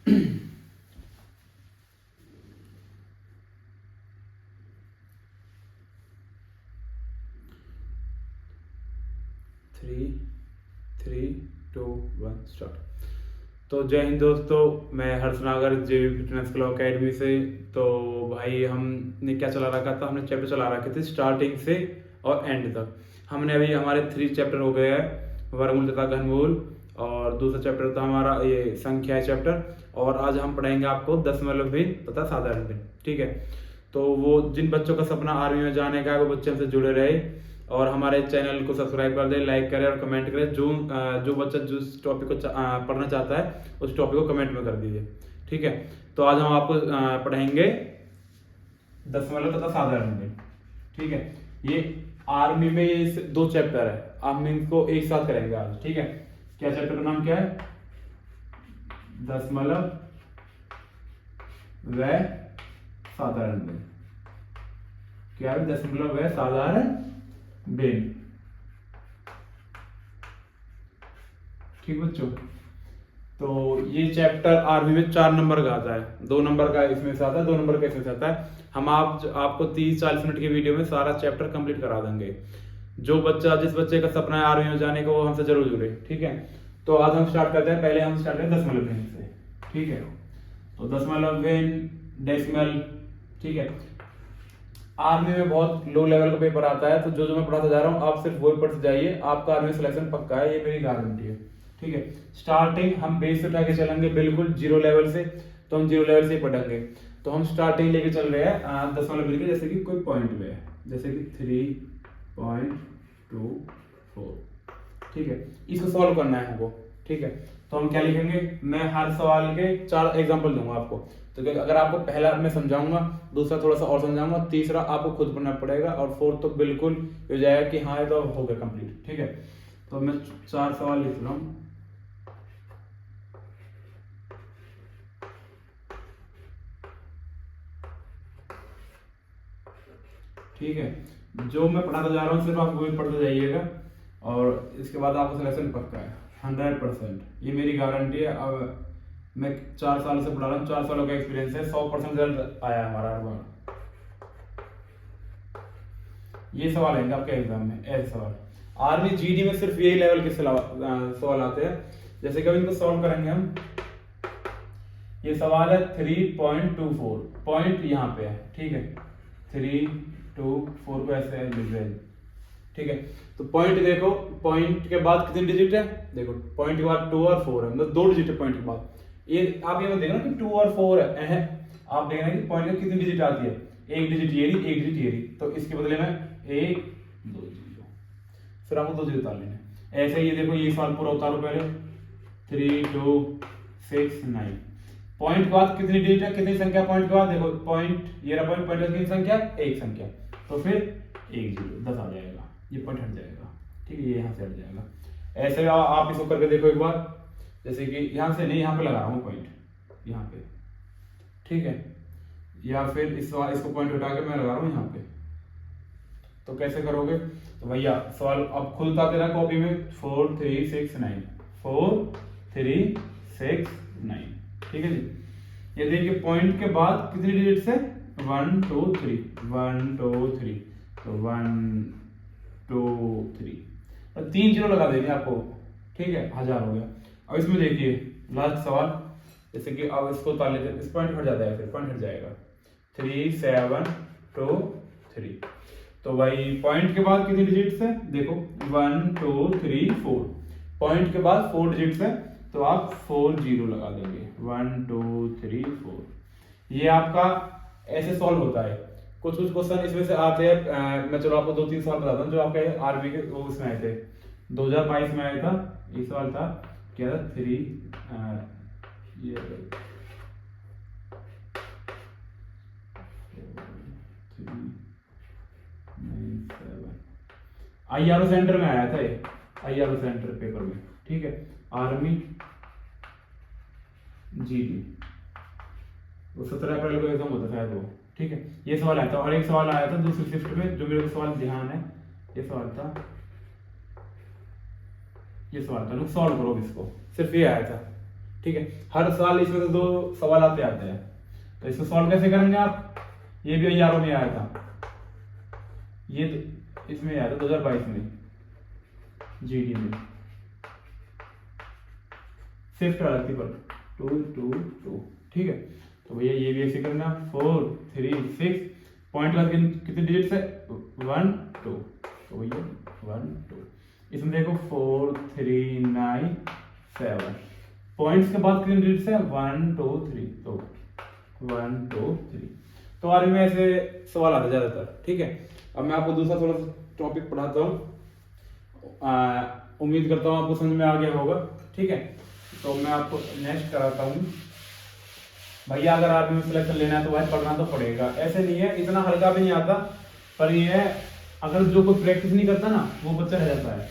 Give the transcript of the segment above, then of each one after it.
3 3 2 1 start. तो जय हिंद दोस्तों, मैं हर्षनागर जेवी फिटनेस क्लब अकेडमी से। तो भाई हमने क्या चला रखा था, हमने चैप्टर चला रखे थे स्टार्टिंग से और एंड तक। हमने अभी हमारे 3 चैप्टर हो गए हैं, वर्गमूल तथा घनमूल, और दूसरा चैप्टर था हमारा ये संख्या चैप्टर। और आज हम पढ़ाएंगे आपको दशमलव भिन्न तथा साधारण भिन्न। ठीक है, तो वो जिन बच्चों का सपना आर्मी में जाने का है वो बच्चे हमसे जुड़े रहे और हमारे चैनल को सब्सक्राइब कर दे, लाइक करें और कमेंट करें। जो बच्चा जिस टॉपिक को पढ़ना चाहता है उस टॉपिक को कमेंट में कर दीजिए। ठीक है, तो आज हम आपको पढ़ाएंगे दशमलव तथा साधारण भिन्न। ठीक है, ये आर्मी में ये 2 चैप्टर है, हम इनको एक साथ करेंगे आज। ठीक है, क्या चैप्टर का नाम क्या है? दशमलव व साधारण भिन्न। क्या है? दशमलव व साधारण भिन्न। ठीक बच्चों, तो ये चैप्टर आर्मी में 4 नंबर का आता है, 2 नंबर का इसमें से आता है, 2 नंबर का इसमें से आता है। हम आपको 30-40 मिनट की वीडियो में सारा चैप्टर कंप्लीट करा देंगे। जिस बच्चे का सपना है आर्मी में जाने का वो हमसे जरूर जुड़े। ठीक है, तो आज हम स्टार्ट करते हैं। पहले हम स्टार्ट करें दशमलव भिन्न से। ठीक है, तो दशमलव भिन्न, डेसिमल। ठीक है, आर्मी में बहुत लो लेवल का पेपर आता है, तो जो मैं पढ़ाता जा रहा हूँ आप सिर्फ वही पढ़ते जाइए, आपका आर्मी सिलेक्शन पक्का है, ये मेरी गारंटी है। ठीक है, स्टार्टिंग हम बेस से उठा के चलेंगे, बिल्कुल 0 लेवल से, तो हम 0 लेवल से ही पढ़ेंगे। तो हम स्टार्टिंग लेके चल रहे हैं दशमलव भिन्न के, जैसे कि कोई पॉइंट में है, जैसे कि 3.24। ठीक है, इसको सॉल्व करना है हमको। ठीक है, तो हम क्या लिखेंगे, मैं हर सवाल के 4 एग्जाम्पल दूंगा आपको। तो अगर आपको पहला मैं समझाऊंगा, दूसरा थोड़ा सा और समझाऊंगा, तीसरा आपको खुद पढ़ना पड़ेगा, और फोर्थ तो बिल्कुल हो जाएगा कि हाँ ये तो हो गया कंप्लीट। ठीक है, तो मैं 4 सवाल लिख रहा हूँ। ठीक है, जो मैं पढ़ाता जा रहा हूँ सिर्फ आप वही पढ़ते जाइएगा, और इसके बाद आपका सिलेक्शन पक्का है 100%, ये मेरी गारंटी है। अब मैं 4 साल से पढ़ा रहा हूँ, 4 सालों का एक्सपीरियंस है, 100% रिजल्ट आया है हमारा हर बार। ये सवाल आएंगे आपके एग्जाम में, ऐसे सवाल। आर्मी जीडी में सिर्फ यही लेवल के सवाल आते हैं, जैसे कि इनको सॉल्व करेंगे हम। ये सवाल है 3.24, पॉइंट यहाँ पे है। ठीक है, 324 को ऐसे लिख रहे हैं। ठीक है, तो पॉइंट देखो, पॉइंट के बाद कितने डिजिट है, देखो पॉइंट के बाद 2 और 4 है, मतलब 2 डिजिट है पॉइंट के बाद। ये आप ये मत देखना कि 2 और 4 है, आप देखना कि पॉइंट में कितनी डिजिट आती है, 1 डिजिट ये रही, 1 डिजिट ये रही, तो इसके बदले में 1 2 0, फिर आपको 2 डिजिट उतार लेने। ऐसे ये देखो, ये सवाल पूरा उतारो पहले, 3 2 6 9। पॉइंट के बाद कितनी डिजिट है, कितनी संख्या पॉइंट के बाद, देखो पॉइंट ये रहा, पॉइंट कितनी संख्या, 1 संख्या, तो फिर 1 0 10 आ जाएगा, ये पॉइंट हट जाएगा। ठीक है, ये यहाँ से हट जाएगा। ऐसे आप इसको करके देखो एक बार, जैसे कि यहाँ से नहीं, यहाँ पे लगा रहा हूँ पॉइंट, यहाँ पे। ठीक है, या फिर इसको पॉइंट उठा के मैं लगा रहा हूँ यहाँ पे। तो कैसे करोगे, तो भैया सवाल अब खुद उतार देना कॉपी में, 4 3 6 9, 4 3 6 9। ठीक है जी, ये देखिए पॉइंट के बाद कितनी डिजिट है, 1 2 3, 1 2 3, तो 1 2 3, और 3 0 लगा देंगे आपको। ठीक है, 1000 हो गया। अब इसमें देखिए लास्ट सवाल, जैसे कि अब इसको उतार लेते हैं, इस पॉइंट हट जाता है, फिर पॉइंट हट जाएगा, 3 7 2 3। तो भाई पॉइंट के बाद कितनी डिजिट्स है, देखो 1 2 3 4, पॉइंट के बाद 4 डिजिट्स है, तो आप 4 0 लगा देंगे, 1 2 3 4। ये आपका ऐसे सॉल्व होता है। कुछ क्वेश्चन इसमें से आते हैं, मैं चलो आपको 2-3 सवाल बताता हूँ जो आपके आर्मी के वो उसमें आए थे, 2022 में आया था। ये सवाल था क्या था, 3 IRO सेंटर में आया था, ये IRO सेंटर पेपर में। ठीक है, आर्मी जीडी, वो 17 अप्रैल को एग्जाम होता शायद वो। ठीक है, ये सवाल आया था, और एक सवाल आया था दूसरी शिफ्ट में, जो मेरे को सवाल ध्यान है, ये सवाल था, ये सवाल था, सॉल्व करो इसको, सिर्फ ये आया था। ठीक है, हर साल इसमें से 2 सवाल आते हैं। तो इसको सॉल्व कैसे करेंगे आप, ये भी अय्यारों में आया था, ये इसमें आया था 2022 में जीडी में, शिफ्ट अलग थी पर 2 2 2, ठीक है। तो भैया ये भी ऐसे करना 4 3 6, पॉइंट का कितने डिजिट है 1 2, तो भैया 1 2, इसमें देखो 4 3 9 7, पॉइंट्स के बाद कितने डिजिट है 1 2 3, तो 1 2 3। तो आर्मी में ऐसे सवाल आता ज्यादातर, ठीक है। अब मैं आपको दूसरा थोड़ा सा टॉपिक पढ़ाता हूँ, उम्मीद करता हूँ आपको समझ में आ गया होगा, ठीक है। तो मैं आपको नेक्स्ट कराता हूँ। भैया अगर आर्मी में सिलेक्शन लेना है तो भाई पढ़ना तो पड़ेगा, ऐसे नहीं है, इतना हल्का भी नहीं आता, पर ये है अगर जो कोई प्रैक्टिस नहीं करता ना वो बच्चा रह जाता है।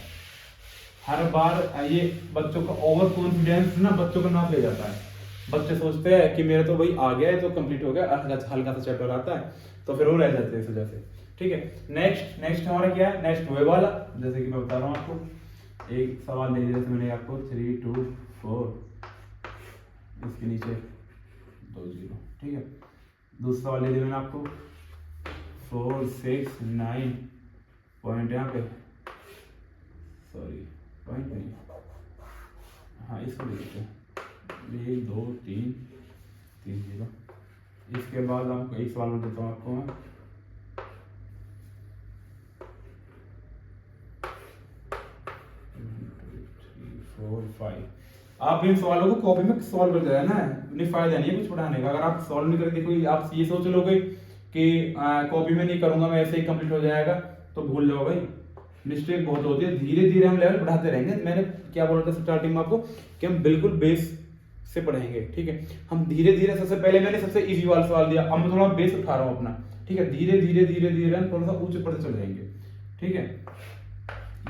हर बार ये बच्चों का ओवर कॉन्फिडेंस ना बच्चों का नाम ले जाता है। बच्चे सोचते हैं कि मेरा तो भाई आ गया है तो कंप्लीट हो गया, हल्का सा चैप्टर आता है तो फिर वो रह जाते हैं इस वजह से, ठीक है। नेक्स्ट हमारा क्या है, नेक्स्ट वे वाला, जैसे कि मैं बता रहा हूँ आपको, एक सवाल ले जैसे मैंने आपको 3 2 4, इसके नीचे 2 0, ठीक है। दूसरा सवाल ले लिया मैंने आपको 4 6 9, पॉइंट यहाँ पे, सॉरी पॉइंट नहीं, हाँ इसको ले लेते हैं 1 2 3 3 0। इसके बाद आपको एक सवाल मैं देता हूँ आपको मैं, आप इन सवालों को कॉपी में सॉल्व करते रहना है, नहीं फायदा नहीं है कुछ पढ़ाने का। अगर आप सॉल्व नहीं करके कोई आप ये सोच लोगे कि कॉपी में नहीं करूंगा मैं ऐसे ही कंप्लीट हो जाएगा, तो भूल जाओ भाई, मिस्टेक बहुत होती है। धीरे धीरे हम लेवल बढ़ाते रहेंगे। मैंने क्या बोला था स्टार्टिंग में आपको कि हम बिल्कुल बेस से पढ़ेंगे, ठीक है। हम धीरे धीरे, सबसे पहले मैंने सबसे इजी वाला सवाल दिया, अब मैं थोड़ा बेस उठा रहा हूँ अपना, ठीक है। धीरे धीरे धीरे धीरे हम थोड़ा सा ऊंचे पढ़ते चले जाएंगे, ठीक है।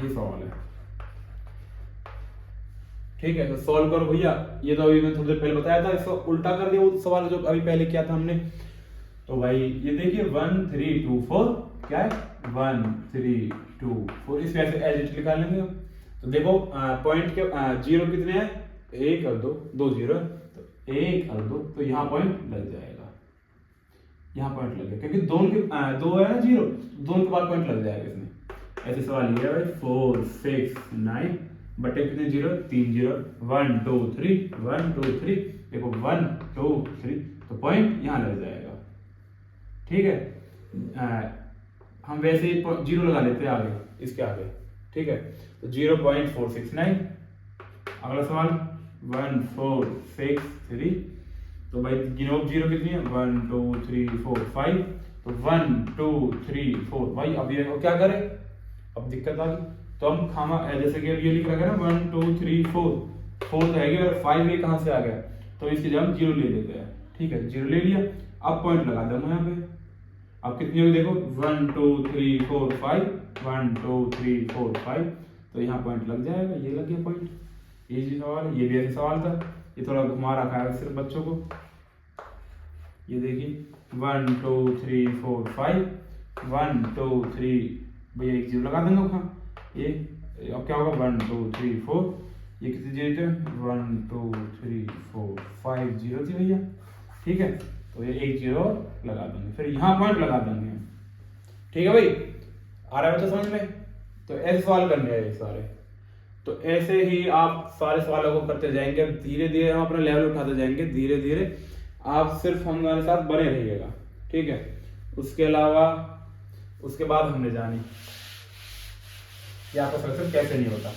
ये सवाल है, ठीक है। तो सॉल्व करो भैया, ये तो अभी मैं थोड़ी देर पहले बताया था, इसको उल्टा कर दिया वो सवाल जो अभी पहले किया था हमने। तो भाई ये देखिए 1 3 2 4, क्या है 1 3 2 4, इस वजह से एज निकाल लेंगे। तो देखो पॉइंट के जीरो कितने हैं, 1 और 2, 2 0, तो 1 और 2, तो यहाँ पॉइंट लग जाएगा, यहाँ पॉइंट लग गया, क्योंकि दोनों के 2 है ना 0, दोनों के बाद पॉइंट लग जाएगा इसमें। ऐसे सवाल ये है भाई 4 6 9 बटे कितने 0 3 0, 1 2 3 1 2 3, देखो 1 2 3, तो पॉइंट यहाँ लग जाएगा, ठीक है। हम वैसे ही 0 लगा लेते हैं आगे, इसके आगे, ठीक है। तो 0.469। अगला सवाल 1 4 6 3, तो भाई गिनो 0 कितनी है 1 2 3 4 5, तो 1 2 3 4। भाई अब ये क्या करें, अब दिक्कत आ गई, तो हम खामा जैसे कि ये लिख रखा है ना 1 2 3 4 तो है, और 5 ये कहाँ से आ गया, तो इसकी जगह हम 0 ले लेते हैं, ठीक है। 0 ले लिया, अब पॉइंट लगा दूंगा यहाँ पे। अब कितनी होगी देखो 1 2 3 4 5, 1 2 3 4 5, तो यहाँ पॉइंट लग जाएगा, ये लग गया पॉइंट। इजी सवाल है, ये भी ऐसा सवाल था, ये थोड़ा घुमा रखा है सिर्फ बच्चों को। ये देखिए 1 2 3 4 5, 1 2 3, भैया एक 0 लगा देंगे वहाँ, ये अब क्या होगा 1 2 3 4, ये कितनी जीरो थे 1 2 3 4 5 0 थी भैया, ठीक है। तो ये एक 0 लगा देंगे, फिर यहाँ पॉइंट लगा देंगे, ठीक है भाई। आ रहा है बच्चा समझ में। तो ऐसे सवाल करने हैं सारे, तो ऐसे ही आप सारे सवालों को करते जाएंगे, धीरे धीरे हम अपना लेवल उठाते जाएंगे, धीरे धीरे आप सिर्फ हमारे साथ बने रहिएगा, ठीक है। उसके अलावा उसके बाद हमने जानी कि आपका सक्सेस कैसे नहीं होता।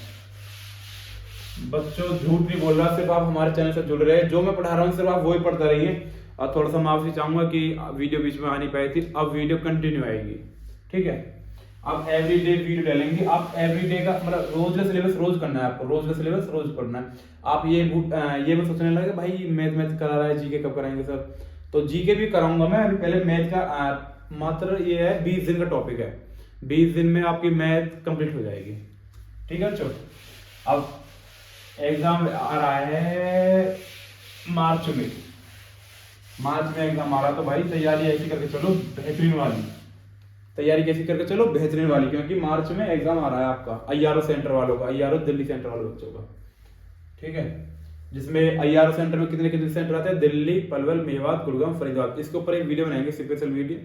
बच्चों झूठ नहीं बोल रहा, सिर्फ आप हमारे चैनल से जुड़ रहे हैं, जो मैं पढ़ा रहा हूँ सिर्फ आप वही पढ़ते रहिए। और थोड़ा सा माफी चाहूंगा कि वीडियो बीच में आ नहीं पाई थी, अब वीडियो कंटिन्यू आएगी, ठीक है। आप एवरीडे वीडियो डालेंगे, आप एवरीडे का मतलब रोज का सिलेबस रोज करना है आपको, रोज का सिलेबस रोज पढ़ना है। आप ये मत सोचने लगे भाई मैथ करा रहा है, जीके कब कराएंगे सर, तो जीके भी कराऊंगा मैं। अभी पहले मैथ का मात्र ये है 20 दिन का टॉपिक है, 20 दिन में आपकी मैथ कंप्लीट हो जाएगी, ठीक है बच्चों। अब एग्जाम आ रहा है मार्च में एग्जाम आ रहा, तो भाई तैयारी ऐसी करके चलो बेहतरीन वाली, तैयारी कैसी करके चलो बेहतरीन वाली, क्योंकि मार्च में एग्जाम आ रहा है आपका अय्यारो सेंटर वालों का, अय्यारो दिल्ली सेंटर वाले बच्चों का, ठीक है। जिसमें आईआरओ सेंटर में कितने कितने सेंटर आते हैं, दिल्ली, पलवल, मेवात, गुड़गांव, फरीदाबाद। इसके ऊपर एक वीडियो बनाएंगे, स्पेशल वीडियो।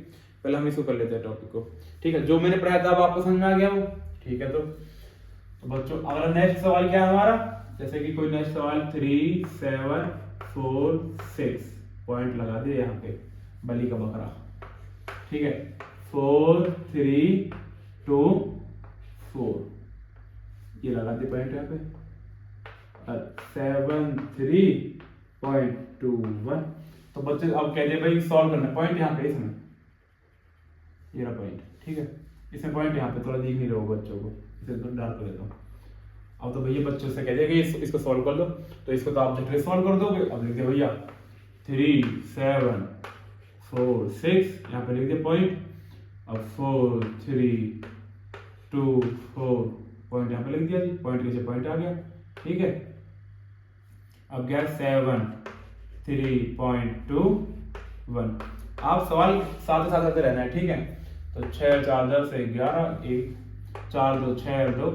पहले हम इसको कर लेते हैं टॉपिक को, ठीक है। जो मैंने पढ़ाया था अब आपको समझ में आ गया हो, ठीक है। तो बच्चों अगला नेक्स्ट सवाल क्या है हमारा, जैसे कि कोई नेक्स्ट सवाल 3 7 4 6 पॉइंट लगा दिए यहाँ पे, बलि का बकरा, ठीक है। 4 3 2 4 ये लगा दिए पॉइंट यहाँ पे, 7 3.21। तो बच्चे अब कहते भाई सॉल्व करना, पॉइंट यहाँ पे इसमें, ये रहा पॉइंट, ठीक है। इसमें पॉइंट यहाँ पे थोड़ा दिख नहीं रहा होगा बच्चों को, इसे तो डार्क कर देता हूँ। अब तो भैया बच्चों से कह दिया कि इसको सॉल्व कर दो, तो इसको तो आप झटके सॉल्व कर दोगे। अब लिख दिया भैया 3 7 4 6, यहाँ पे लिख दिया पॉइंट। अब 4 3 2 4 पॉइंट यहाँ पे लिख दिया जी, पॉइंट के नीचे पॉइंट आ गया, ठीक है। अब गया 7 3.21। आप सवाल साथ साथ आते रहना है, ठीक है। तो 6 4 10 11 1 4 2 6 2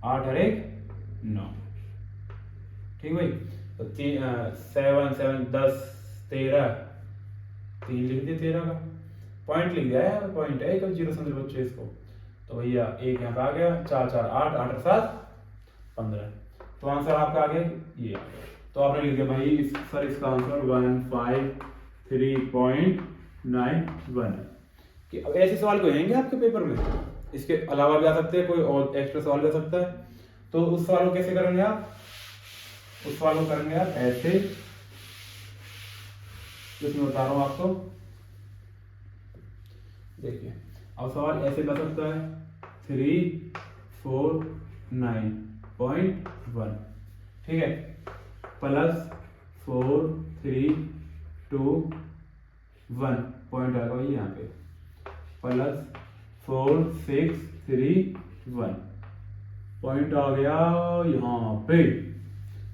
8 और 1 9, ठीक भाई। तो 7 7 10 13 3 लिख दिया, 13 का पॉइंट लिख दिया है, पॉइंट है, कब जीरो समझ बच्चे इसको। तो भैया एक यहाँ पे आ गया, 4 4 8 8 और 7 15। तो आंसर आपका आ गया ये आ गया। तो आपने लिख दिया भाई सर इसका आंसर 153.91 है। कि अब ऐसे सवाल कोई आएंगे आपके पेपर में, इसके अलावा भी आ सकते हैं, कोई और एक्स्ट्रा सवाल भी आ सकता है। तो उस सवाल को कैसे करेंगे आप, उस सवाल को करेंगे आप ऐसे, जिसमें बता रहा हूं आपको, देखिए। अब सवाल ऐसे बता सकता है 349.1, ठीक है, प्लस 4 3 2 1 पॉइंट आएगा वही यहाँ पे, प्लस 4 6 3 1 पॉइंट आ गया यहाँ पे,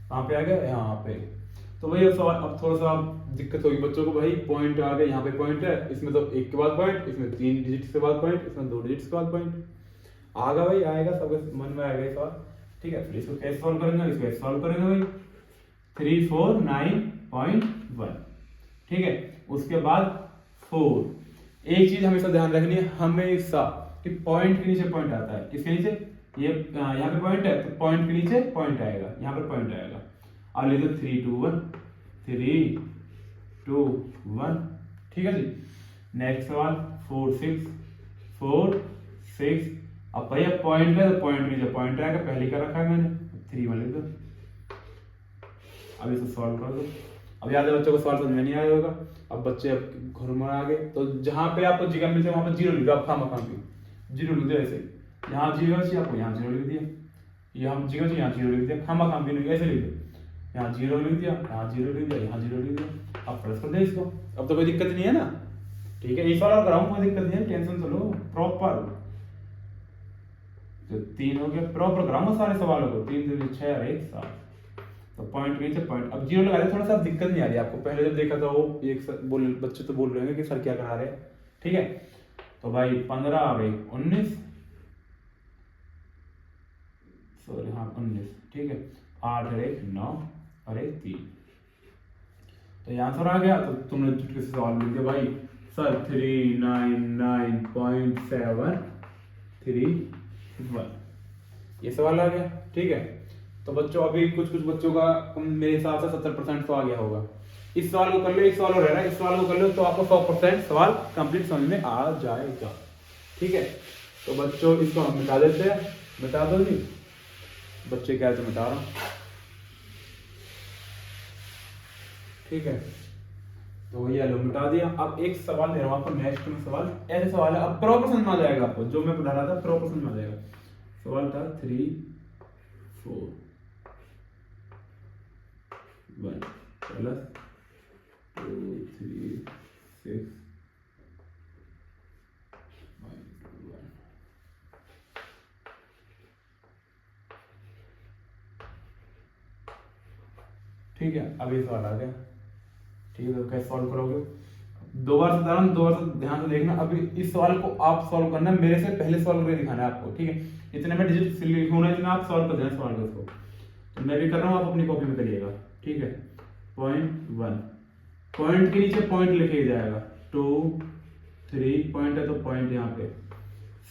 कहाँ पे आ गया, यहाँ पे। तो वही सवाल अब थोड़ा सा दिक्कत होगी बच्चों को, भाई पॉइंट आ गया, यहाँ पे पॉइंट है, इसमें तो एक के बाद पॉइंट, इसमें 3 डिजिट के बाद पॉइंट, इसमें 2 डिजिट के बाद पॉइंट आएगा भाई, आएगा सबके मन में आएगा ये सवाल, ठीक है। फिर इसको कैसे सॉल्व करेंगे, इसको कैसे सॉल्व करेंगे भाई 349.1, ठीक है। उसके बाद 4, एक चीज हमेशा ध्यान रखनी है हमेशा कि पॉइंट के नीचे पॉइंट आता है, किसके नीचे, ये यहाँ पे पॉइंट है तो पॉइंट के नीचे पॉइंट आएगा, यहाँ पे पॉइंट आएगा। अब ले दो 3 2 1 3 2 1, ठीक है जी। नेक्स्ट सवाल 4 6 4 6, अब भैया पॉइंट है तो पॉइंट के नीचे पॉइंट आएगा, पहले क्या रखा है मैंने 3 1 लिख दो। अब इसे सॉल्व कर दो। अब याद है बच्चों को सवाल समझ में नहीं आया होगा, अब बच्चे अब घर में आ गए, तो जहां पे आपको जगह मिलती है वहां पे 0 लिख दो, आप खाम पे 0 लिख दो ऐसे, यहाँ 0 चाहिए आपको यहाँ 0 लिख दिया, यहाँ 0 चाहिए यहाँ 0 लिख दिया, खाम खाम भी ऐसे लिख दो, यहाँ 0 लिख दिया, यहाँ 0 लिख दिया, यहाँ 0 लिख दिया, अब प्लस कर दे इसको। अब तो कोई दिक्कत नहीं है ना, ठीक है। ये सवाल कराऊँ कोई दिक्कत नहीं है, टेंशन तो लो प्रॉपर। तो 3 हो गया, प्रॉपर कराऊंगा सारे सवालों को, 3 2 6 और 1 7, तो पॉइंट नीचे पॉइंट। अब 0 लगा दे, थोड़ा सा दिक्कत नहीं आ रही आपको, पहले जब देखा था वो एक बोल बच्चे तो बोल रहे हैं कि सर क्या करा रहे हैं, ठीक है। तो भाई 15 और 1 19, सॉरी हाँ 19, ठीक है। 8 और 1 9 और 1 3, तो ये आंसर आ गया। तो तुमने चुटकी से सवाल लिख दिया भाई सर 399.731, ये सवाल आ गया, ठीक है। तो बच्चों अभी कुछ कुछ बच्चों का मेरे हिसाब से 70% तो आ गया होगा। इस सवाल को कर लो, एक सवाल और रह रहा है, इस सवाल को कर लो तो आपको 100% सवाल कंप्लीट समझ में आ जाएगा, ठीक है। तो बच्चों इसको हम मिटा देते हैं, मिटा दो जी, बच्चे क्या तो मिटा रहा हूं, ठीक है। तो ये लो मिटा दिया। अब एक सवाल दे रहा हूं आपको, नेक्स्ट में सवाल ऐसे सवाल है, अब प्रॉपर समझ में आ जाएगा आपको, जो मैं पढ़ा रहा था प्रॉपर समझ में आ जाएगा। सवाल था 3 4 1 प्लस 2 3 6 1, ठीक है। अब ये सवाल आ गया, ठीक है। तो कैसे सॉल्व करोगे, दो बार से ध्यान से देखना। अभी इस सवाल को आप सॉल्व करना है, मेरे से पहले सॉल्व करके दिखाना है आपको, ठीक है। इतने में डिजिट होना है, इतना आप सॉल्व कर देना सवाल को इसको। तो मैं भी कर रहा हूँ, आप अपनी कॉपी में करिएगा, ठीक है। 0.1 पॉइंट के नीचे पॉइंट लिखे जाएगा, 2 3 पॉइंट है तो पॉइंट यहाँ पे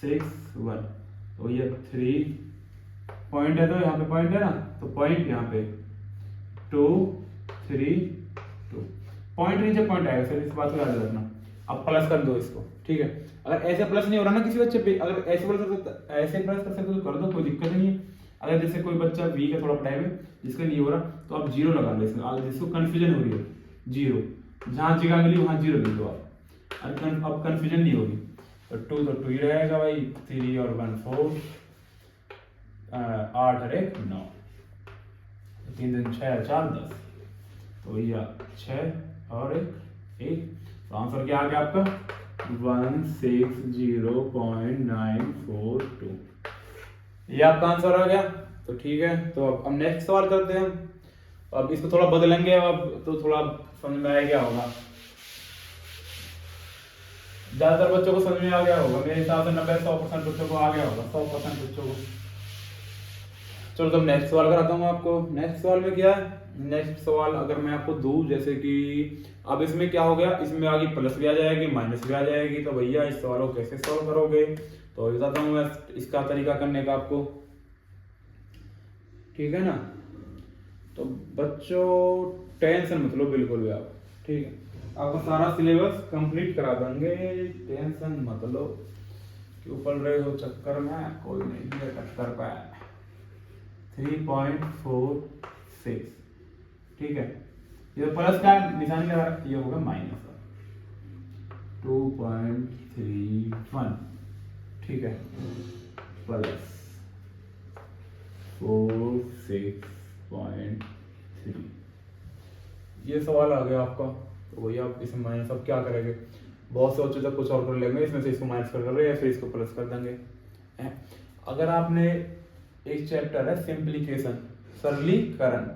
6 1, तो ये 3 पॉइंट है तो यहाँ पे पॉइंट है ना, तो पॉइंट यहाँ पे 2 3 2, पॉइंट नीचे पॉइंट आएगा सर, इस बात को याद रखना। अब प्लस कर दो इसको, ठीक है। अगर ऐसे प्लस नहीं हो रहा ना किसी बच्चे पे, अगर ऐसे प्लस कर सकते हो तो कर दो, कोई दिक्कत नहीं है। अगर जैसे कोई बच्चा वीक है थोड़ा पढ़ाई में, जिसका नहीं हो रहा, तो आप 0 लगा लो इसमें, जिसको कंफ्यूजन हो रही है 0, जहाँ जगह मिली वहाँ 0 लिख दो आप, अब कंफ्यूजन नहीं होगी। तो 2 तो 2 ही रहेगा भाई, 3 और 1 4, 8 और 1 9, 3 दिन 6 4 10, तो भैया 6 और 1 तो आंसर क्या आ गया आपका 160.942, ये आपका आंसर आ गया। तो ठीक है, तो अब नेक्स्ट सवाल करते हैं। अब इसको थोड़ा बदलेंगे, अब तो थोड़ा समझ में आ गया होगा, ज्यादातर बच्चों को समझ में आ गया होगा, मेरे हिसाब से 90-100% बच्चों को आ गया होगा, 100% बच्चों को। चलो तो नेक्स्ट सवाल कराता हूँ आपको। नेक्स्ट सवाल में क्या है, नेक्स्ट सवाल अगर मैं आपको दूं, जैसे कि अब इसमें क्या हो गया, इसमें आगे प्लस भी आ जाएगी माइनस भी आ जाएगी, तो भैया इस सवाल को कैसे सॉल्व करोगे, तो बताता हूँ मैं इसका तरीका करने का आपको, ठीक है ना। तो बच्चों टेंशन मत लो बिल्कुल भी आप, ठीक है, आपको सारा सिलेबस कंप्लीट करा देंगे, टेंशन मत लो, क्यों पढ़ रहे हो चक्कर में, कोई नहीं है टक्कर पे। 3.46, ठीक है, ये प्लस का निशान क्या ये होगा माइनस का 2.31, ठीक है, प्लस 46.3, ये सवाल आ गया आपका। तो वही आप इसमें माइनस अब क्या करेंगे, बहुत सोचे तो कुछ और कर लेंगे, इसमें से इसको माइनस कर रहे या फिर इसको प्लस कर देंगे। अगर आपने एक चैप्टर है सिंप्लीकेशन, सरलीकरण,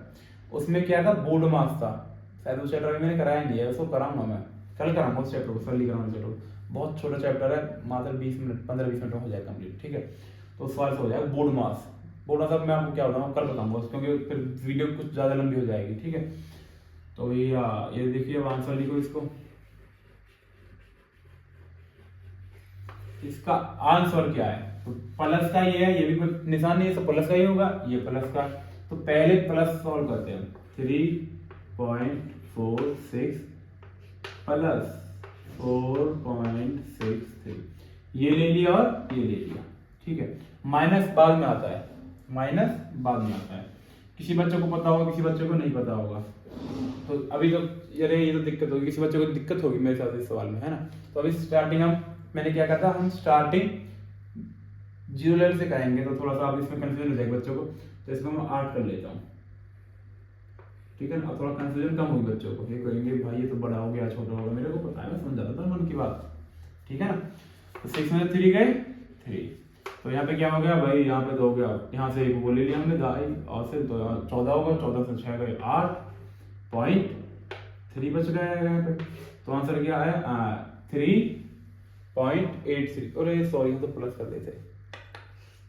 उसमें क्या था बोर्ड मास था, शायद उस चैप्टर में मैंने कराया नहीं है, उसको कराऊंगा मैं, कल कराऊंगा उस चैप्टर को, सरलीकरण चैप्टर, बहुत छोटा चैप्टर है, मात्र 20 मिनट 15-20 मिनट में हो जाएगा कंप्लीट, ठीक है। तो उस सवाल से हो जाएगा बोर्ड मास। बोर्ड मास अब मैं आपको क्या बताऊँ, कल बताऊंगा, क्योंकि फिर वीडियो कुछ ज़्यादा लंबी हो जाएगी, ठीक है। तो भैया ये देखिए, अब आंसर लिखो इसको, इसका आंसर क्या है, तो प्लस का ये है, ये भी कोई निशान नहीं है, तो प्लस का ही होगा, ये प्लस का। तो पहले प्लस सॉल्व करते हैं, 3.46 प्लस 4.63, ये ले लिया और ये ले लिया, ठीक है। माइनस बाद में आता है, माइनस बाद में आता है, किसी बच्चे को पता होगा, किसी बच्चे को नहीं पता होगा। तो अभी तो ये तो दिक्कत होगी, किसी बच्चे को दिक्कत होगी मेरे साथ इस सवाल में, है ना। तो अभी स्टार्टिंग मैंने क्या कहा था, हम स्टार्टिंग 0 लेवल से करेंगे, तो थोड़ा सा आप इसमें कंफ्यूजन हो जाएगा बच्चों को, तो इसको मैं 8 कर लेता हूँ, ठीक है ना। अब थोड़ा कंफ्यूजन कम होगी बच्चों को, ये कहेंगे भाई ये तो बड़ा हो गया छोटा होगा, मेरे को पता है, मैं समझाता था मन की बात, ठीक है ना। तो 6 में 3 गए 3, तो यहाँ पे क्या हो गया भाई, यहाँ पे 2 हो गया, यहाँ से एक वो ले लिया हमने दाई, और से 14 होगा, 14 से 6 गए 8.3 बच गया है यहाँ पे। तो आंसर क्या है 3.83, अरे सॉरी तो प्लस कर देते,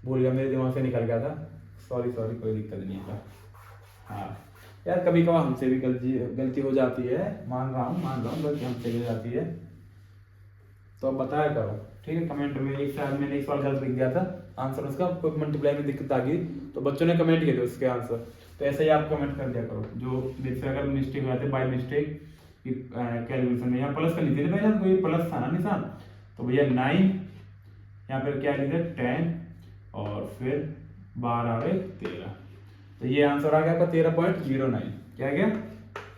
भूल गया, मेरे दिमाग से निकल गया था, सॉरी कोई दिक्कत नहीं है। हाँ यार, कभी कभार हमसे भी गलती हो जाती है, मान रहा हूँ गलती हमसे भी हो जाती है, तो अब बताया करो, ठीक है। कमेंट में एक साल मैंने एक सवाल गलत लिख दिया था, आंसर उसका मल्टीप्लाई में दिक्कत आ गई, तो बच्चों ने कमेंट किए थे उसके आंसर, तो ऐसे ही आप कमेंट कर दिया करो, जो मेरे से अगर मिस्टेक हो जाते बाय मिस्टेक कैलकुलेशन में, यहाँ प्लस कर लीजिए ना भैया, कोई प्लस था ना निशान, तो भैया 9, यहाँ पर क्या लिखे 10 और फिर 12 और 13, तो ये आंसर आ गया आपका 13.09, क्या गया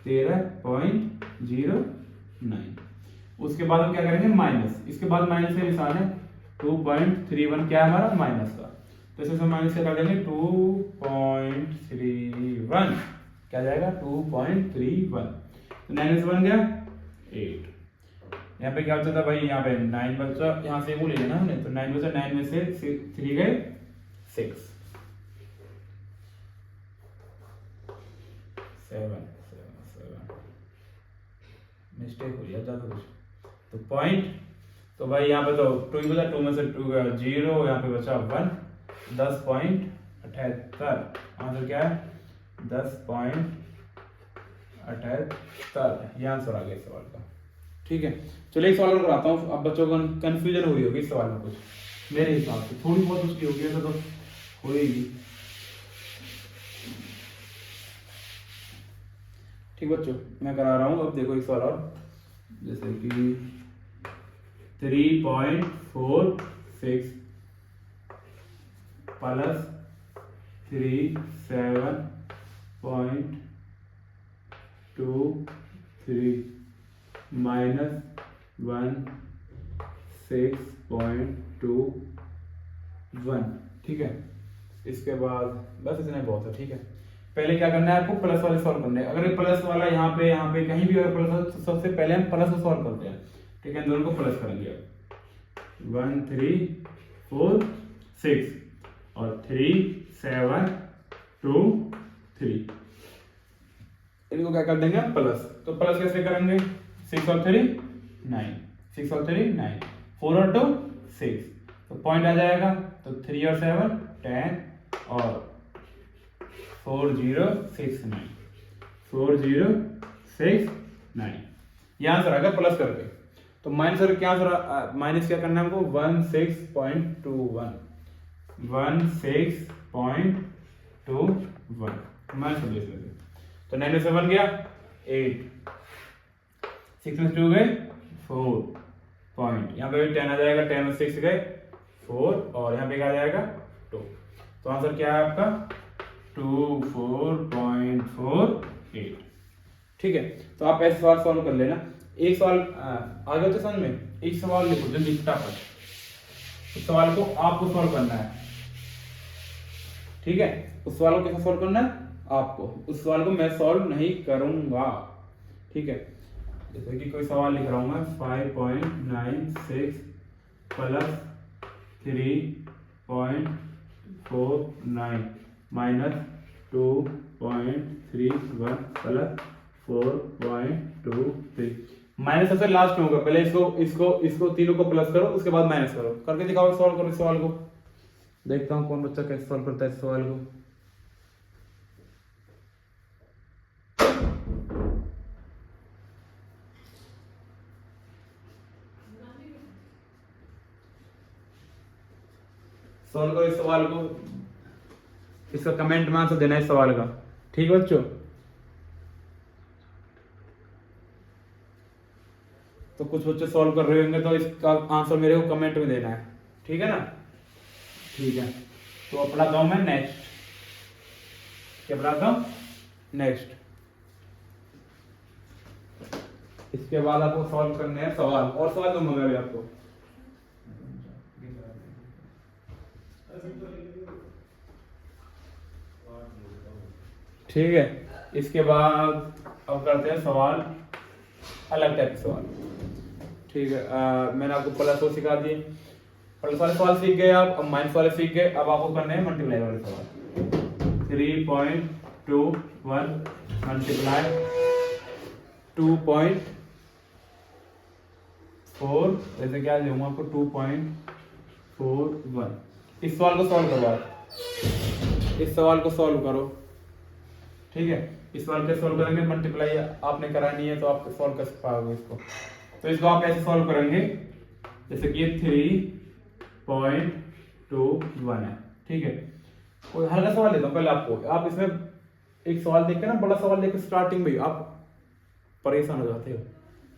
13.09। उसके बाद हम क्या करेंगे माइनस, इसके बाद माइनस का निशान है 2.31, क्या है हमारा माइनस का, तो इसमें माइनस क्या कर देंगे 2.31, क्या जाएगा 2.31, तो 9 से बन गया 8। यहाँ पे क्या बचा था भाई, यहाँ पे 9 बचा, यहाँ से वो ले लेना हमने, तो 9 बचा, 9 में से 3 गए 6, 7 मिस्टेक हो गया ज़्यादा कुछ, तो पॉइंट, तो भाई यहाँ पे तो 2 बचा, 2 में से 2 गया 0, यहाँ पे बचा 1, 10.78, आंसर क्या है 10.78 ये आंसर आ गया इस सवाल का। ठीक है, चलिए एक सवाल कराता हूँ। अब बच्चों को कंफ्यूजन हुई होगी इस सवाल में, कुछ मेरे हिसाब से थोड़ी बहुत उसकी होगी, ऐसा तो होएगी। ठीक बच्चों, मैं करा रहा हूँ। अब देखो एक सवाल और, जैसे कि 3.46 प्लस 37.23 माइनस 16.21। ठीक है, इसके बाद बस इतना बहुत है। ठीक है, पहले क्या करना है आपको, प्लस वाले सॉल्व करने हैं। अगर प्लस वाला यहाँ पे कहीं भी अगर प्लस हो तो सबसे पहले हम प्लस को सॉल्व करते हैं। ठीक है, इन दोनों को प्लस करेंगे। 1 3 4 6 और 3 7 2 3, इनको क्या कर देंगे प्लस। तो प्लस कैसे करेंगे, 6 और 3 9, 6 और 3 9, 4 और 2 6, तो पॉइंट आ जाएगा। तो 3 और 7 10 और 4 0 6 9, 4 0 6 9, ये आंसर आ गया प्लस करके। तो माइनस करके क्या आंसर, माइनस क्या करना है हमको, 16.21, 16.21 माइनस कर दिया। तो 9 से 1 गया 8, 6 में 2 गए 4 पॉइंट, यहाँ पे 10 आ जाएगा, 10 में 6 गए 4 और यहाँ पे क्या आ जाएगा 2। तो आंसर क्या है आपका 24.48। ठीक है, तो आप ऐसे सवाल सॉल्व कर लेना। एक सवाल आगे तो समझ में, एक सवाल लिखो जो लिखता पर, उस सवाल को आपको सॉल्व करना है। ठीक है, उस सवाल को कैसे सॉल्व करना है आपको, उस सवाल को मैं सॉल्व नहीं करूंगा। ठीक है, जैसे कि कोई सवाल लिख रहा हूं मैं, 5.96 प्लस 3.49 माइनस 2.31 प्लस 4.23। माइनस सबसे लास्ट में होगा, पहले इसको तीनों को प्लस करो, उसके बाद माइनस करो। करके दिखाओ, सॉल्व करो इस सवाल को। देखता हूं कौन बच्चा कैसे सॉल्व करता है इस सवाल को। सॉल्व करो इस सवाल को, इसका कमेंट में आंसर देना है इस सवाल का। ठीक है बच्चों, तो कुछ बच्चे सॉल्व कर रहे होंगे तो इसका आंसर मेरे को कमेंट में देना है। ठीक है ना, ठीक है। तो अपना गाँव में नेक्स्ट क्या बनाता हूं, नेक्स्ट। इसके बाद आपको सॉल्व करने हैं सवाल, और सवाल तो मंगा आपको। ठीक है, इसके बाद अब करते हैं सवाल, अलग टाइप के सवाल। ठीक है, मैंने आपको प्लस को सिखा दिए, प्लस वाले सवाल सीख गए आप, अब माइनस वाले सीख गए। अब आपको करने हैं मल्टीप्लाई वाले सवाल। 3.21 मल्टीप्लाई 2.4, जैसे क्या दूंगा आपको 2.41। इस सवाल को सॉल्व करो आप, इस सवाल को सॉल्व करो। ठीक है, इस सवाल कैसे सॉल्व करेंगे, मल्टीप्लाई आपने करानी है तो आप सॉल्व कर पाओगे इसको। तो इसको आप ऐसे सॉल्व करेंगे जैसे कि 3.21 है। ठीक है, कोई हल्का सवाल देता हूँ पहले आपको। आप इसमें एक सवाल देख के ना, बड़ा सवाल देख के स्टार्टिंग में आप परेशान हो जाते हो।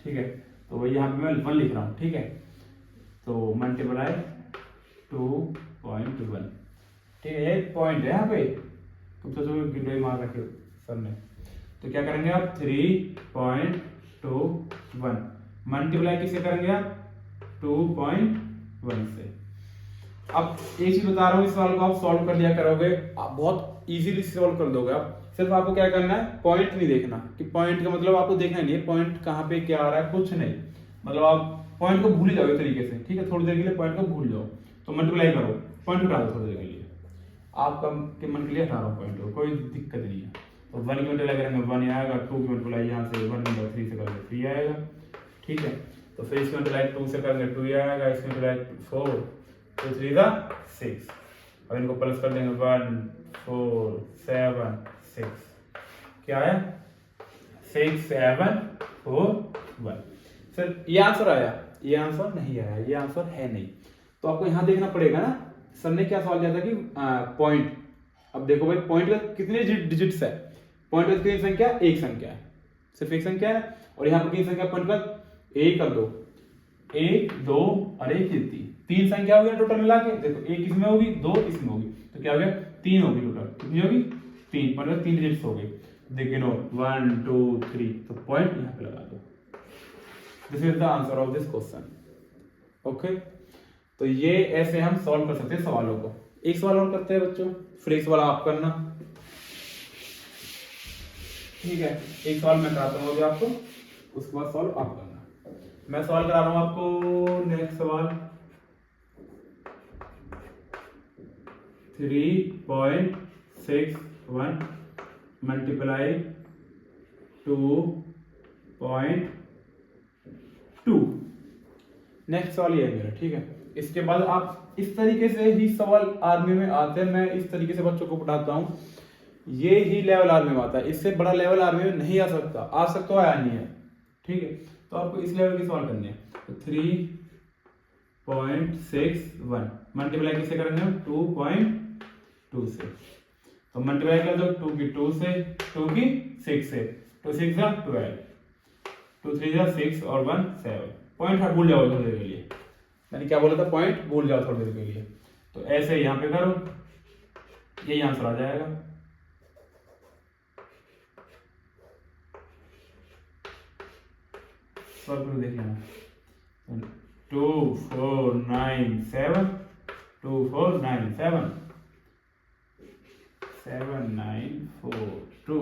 ठीक है, तो वही यहाँ पे मैं 1 लिख रहा हूँ। ठीक है, तो मल्टीप्लाई 2.1। ठीक है, ये पॉइंट है यहाँ पे, तुम तो गिनोई मार रखे सर ने। तो क्या करेंगे आप, 3.21 मल्टीप्लाई किससे करेंगे आप, 2.1 से। अब एक चीज बता रहा हूँ, इस सवाल को आप सॉल्व कर लिया करोगे, आप बहुत इजीली सॉल्व कर दोगे आप। सिर्फ आपको क्या करना है, पॉइंट नहीं देखना कि पॉइंट का मतलब आपको देखना नहीं है पॉइंट कहाँ पे क्या आ रहा है, कुछ नहीं। मतलब आप पॉइंट को भूल जाओ एक तरीके से। ठीक है, थोड़ी देर के लिए पॉइंट को भूल जाओ, तो मल्टीप्लाई करो, पॉइंट उठा दो थोड़ी देर के लिए। आपका के मन के लिए हटा रहा हूँ पॉइंट को, कोई दिक्कत नहीं है। तो 1 की मल्टीप्लाई करेंगे 1 आएगा, 2 की मल्टीप्लाई यहाँ से 1 नंबर 3 से करेंगे 3 आएगा। ठीक है, तो फिर इसकी मल्टीप्लाई 2 से करेंगे 2 आएगा, इसकी मल्टीप्लाई 4 2 3 दा 6, और इनको प्लस कर देंगे 1 4 7 6। क्या है 6741। सर ये आंसर आया, ये आंसर नहीं आया, ये आंसर है नहीं। तो आपको यहां देखना पड़ेगा ना, सर ने क्या सवाल दिया था कि पॉइंट। अब देखो भाई पॉइंट का कितने डिजिट्स है, पॉइंट का कितनी संख्या, एक संख्या है, सिर्फ एक संख्या है। और यहाँ पर कितनी संख्या पॉइंट का, एक और दो, एक दो और एक तीन संख्या हो गया टोटल मिला के। देखो एक इसमें होगी, दो इसमें होगी, तो क्या हो गया, तीन होगी टोटल। कितनी होगी, तीन, पॉइंट तीन डिजिट्स हो गए। देखिए नो 1 2 3, तो पॉइंट यहाँ पे लगा दो। This is the answer of this question. Okay, तो ये ऐसे हम सॉल्व कर सकते हैं सवालों को। एक सवाल और करते हैं बच्चों, फिर एक सवाल आप करना, ठीक है। एक सवाल मैं कराता हूँ अभी आपको, उसके बाद सॉल्व आप करना। मैं सवाल करा रहा हूँ आपको, नेक्स्ट सवाल 3.61 मल्टीप्लाई 2.2। नेक्स्ट सवाल ये है मेरा, ठीक है। इसके बाद आप इस तरीके से ही सवाल आर्मी में आते हैं, मैं इस तरीके से बच्चों को पढ़ाता हूँ। ये ही लेवल आर्मी में आता है, इससे बड़ा लेवल आर्मी में नहीं आ सकता, आ सकता है या नहीं है, ठीक है। तो आपको इस लेवल की सवाल करनी है। तो 3.61 मल्टीप्लाई किससे करेंगे, 2.2 से। तो मल्टीप्लाई कर दो 2 की 2 से, 2 की 6 से, 2 6 जा 12, 2 3 जा 6 और 1 7। पॉइंट हट भूल जाओ थोड़ी देर के लिए, मैंने क्या बोला था, पॉइंट भूल जाओ थोड़ी देर के लिए। तो ऐसे यहाँ पे करो, यही आंसर आ जाएगा। सॉल्व करके देख लेना। 2 4 9 7, 2 4 9 7, 7 9 4 2,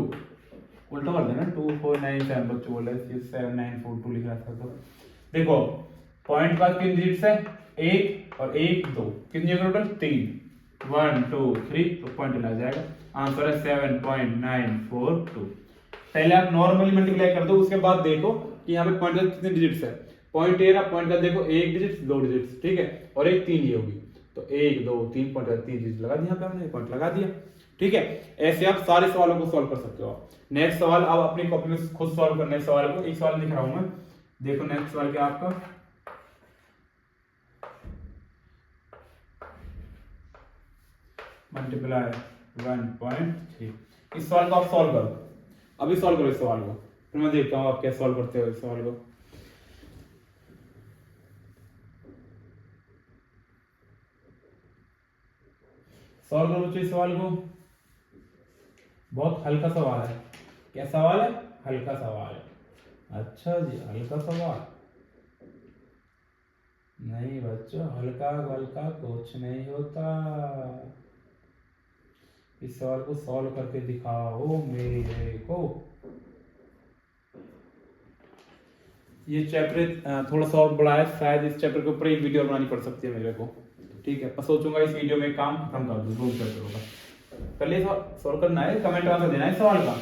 उल्टा कर देना, 2 4 9 7, बच्चों बोल रहे 7 9 4 2 लिख रहा था। तो देखो पॉइंट का कितने डिजिट्स है, एक और एक दो, कितनी है टोटल, 3, 1 2 3, तो पॉइंट लग जाएगा। आंसर है 7.942। पहले आप नॉर्मली मल्टीप्लाई कर दो, उसके बाद देखो कि यहाँ पे पॉइंट का कितने डिजिट्स है। पॉइंट ए ना, पॉइंट का देखो एक डिजिट, दो डिजिट्स, ठीक है, और एक तीन ये होगी, तो 1 2 3 पॉइंट का 3 डिजिट लगा दिया, यहाँ पे हमने पॉइंट लगा दिया, ठीक है। ऐसे आप सारे सवालों को सॉल्व कर सकते हो। नेक्स्ट सवाल आप अपनी कॉपी में खुद सॉल्व करना है सवाल को। एक सवाल लिख रहा हूं मैं, देखो नेक्स्ट सवाल क्या आपका, मल्टीप्लाई 1.3। इस सवाल को आप सॉल्व करो, अभी सॉल्व करो इस सवाल को, फिर मैं देखता हूँ आप कैसे सॉल्व करते हो इस सवाल को। सॉल्व करो बच्चों इस सवाल को, बहुत हल्का सवाल है। क्या सवाल है, हल्का सवाल है। अच्छा जी, हल्का सवाल नहीं बच्चों, हल्का हल्का कुछ नहीं होता। इस सवाल को सॉल्व करके दिखाओ मेरे को। ये चैप्टर थोड़ा सा और बड़ा है, शायद इस चैप्टर के ऊपर एक वीडियो बनानी पड़ सकती है मेरे को, ठीक है। मैं सोचूंगा इस वीडियो में काम खत्म कर दूं, 2 चैप्टरों का। पहले सॉल्व करना है, कमेंट आंसर देना है सवाल का।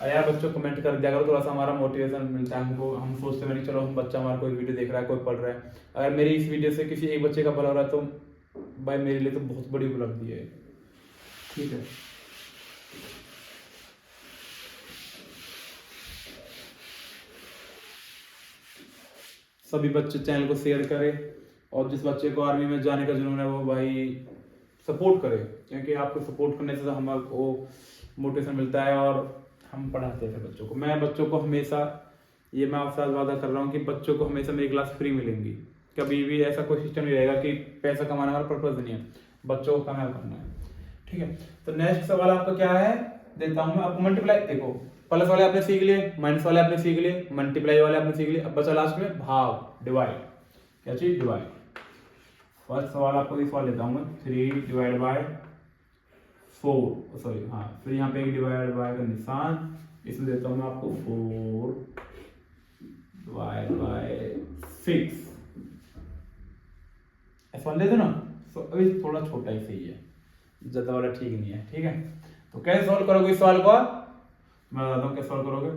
यार बच्चों कमेंट कर दिया करो, थोड़ा सा हमारा मोटिवेशन मिलता है हमको। हम सोचते हैं चलो हम बच्चा हमारा कोई वीडियो देख रहा है, कोई पढ़ रहा है, अगर मेरी इस वीडियो से किसी एक बच्चे का भला हो रहा है तो भाई मेरे लिए तो बहुत बड़ी उपलब्धि है, ठीक है। सभी बच्चे चैनल को शेयर करें, और जिस बच्चे को आर्मी में जाने का जुनून है वो भाई सपोर्ट करे, क्योंकि आपको सपोर्ट करने से हमको मोटिवेशन मिलता है और हम पढ़ाते थे बच्चों को। मैं बच्चों को हमेशा, ये मैं आपसे वादा कर रहा हूँ कि बच्चों को हमेशा मेरी क्लास फ्री मिलेंगी। कभी भी ऐसा कोई सिस्टम नहीं रहेगा कि पैसा कमाना हमारा पर्पज नहीं है, बच्चों को कामयाब करना है, ठीक है। तो नेक्स्ट सवाल आपका क्या है, देता हूँ मैं आपको। मल्टीप्लाई देखो, प्लस वाले आपने सीख लिए, माइनस वाले आपने सीख लिए, मल्टीप्लाई वाले आपने सीख लिए, अब बचा लास्ट में भाग, डिवाइड। क्या चीज, डिवाइड। फर्स्ट सवाल आपको ये सवाल लेता हूँ मैं, 3 डिवाइड बाय 4, सॉरी हाँ, फिर यहाँ पे एक डिवाइड बाय का निशान, इसमें देता हूँ मैं आपको 4 डिवाइड बाय 6। ऐसा दे दो ना, अभी थोड़ा छोटा ही सही है, ज्यादा वाला ठीक नहीं है, ठीक है। तो कैसे सॉल्व करोगे इस सवाल को, मैं बताता हूँ कैसे सॉल्व करोगे,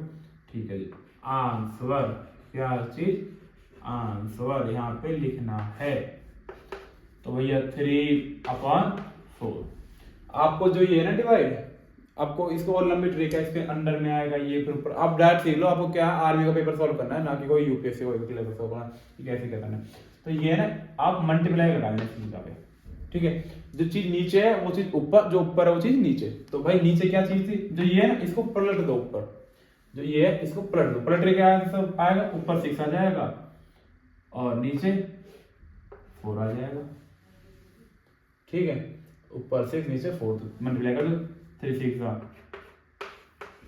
ठीक है जी। आंसर क्या चीज, आंसर यहाँ पे लिखना है, तो भैया 3/4। आपको जो ये है ना डिवाइड, आपको इसको और लंबी ट्रिक है, इसके अंडर में आएगा ये, फिर ऊपर आप डायरेक्ट सीख लो। आपको क्या आर्मी का पेपर सॉल्व करना है, ना कि कोई यूपीएससी को पेपर सॉल्व करना कि कैसे क्या करना है। तो ये ना आप मल्टीप्लाई लगा लेना इस जगह पे, ठीक है। जो चीज नीचे है वो चीज ऊपर, जो ऊपर है वो चीज नीचे। तो भाई नीचे क्या चीज थी, जो ये है ना इसको पलट दो ऊपर, जो ये है इसको पलट दो, पलट के क्या आएगा, ऊपर 6 आ जाएगा और नीचे 4 आ जाएगा, ठीक है। ऊपर 6 नीचे 4, मल्टीप्लाई कर दो, 3 6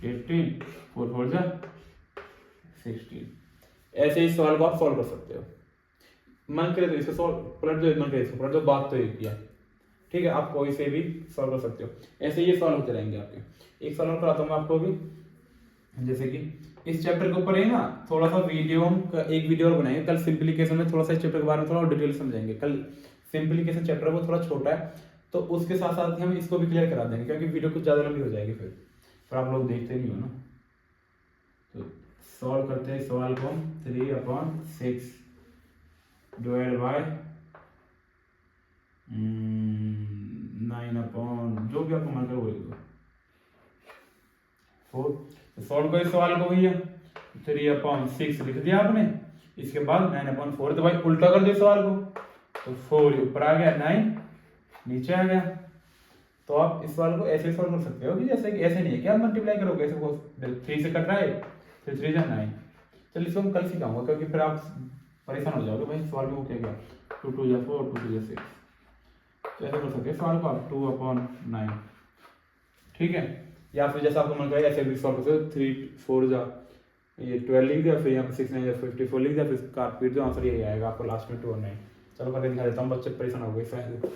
18, 4 4 जा 16। ऐसे ही सवाल को आप सॉल्व कर सकते हो। मन करे तो इसको सॉल्व पलट दो, मन करे इसको पलट दो, बात तो एक ही है, ठीक है। आप कोई से भी सॉल्व कर सकते हो, ऐसे ये सॉल्व होते रहेंगे आपके। एक सॉल्व कराता हूँ आपको भी, जैसे कि इस चैप्टर के ऊपर है ना थोड़ा सा वीडियो, हम एक वीडियो और बनाएंगे कल सिंप्लीकेशन में, थोड़ा सा इस चैप्टर के बारे में थोड़ा डिटेल समझेंगे कल। सिंप्लीकेशन चैप्टर वो थोड़ा छोटा है, तो उसके साथ साथ हम इसको भी क्लियर करा देंगे, क्योंकि वीडियो कुछ ज़्यादा लंबी हो जाएगी फिर आप लोग देखते नहीं हो ना। तो सॉल्व करते हैं सवाल को, 3/6 डिवाइड बाय 9 जो भी आपको मन करे वो लिख दो 4। तो सॉल्व करें सवाल को भैया, 3/6 लिख दिया आपने, इसके बाद 9/4। तो भाई उल्टा कर दो सवाल को, तो 4 ऊपर आ गया, 9 नीचे आ गया। तो आप इस सवाल को ऐसे सॉल्व कर सकते हो कि जैसे कि ऐसे नहीं है कि आप मल्टीप्लाई करोगे, ऐसे 3 से कट रहा है, फिर 3 जा 9। चलिए इसको हम कल सिखाऊंगा, क्योंकि फिर आप परेशान हो जाओगे भाई सवाल में वो क्या गया, 2 2 जा 4, 2 2 जा 6। तो ऐसे कर सकते हैं सवाल को आप 2/9, ठीक है। या फिर जैसा आपको मन करे ऐसे भी सॉल्व कर सकते हो, 3 4 जा ये 12 लिख दिया, फिर यहाँ पे 6 9 जा 54 लिख दिया, फिर काट पीट दो, आंसर यही आएगा आपको लास्ट में 2 और 9। चलो करके दिखा देता हूँ, बच्चे परेशान हो गए शायद,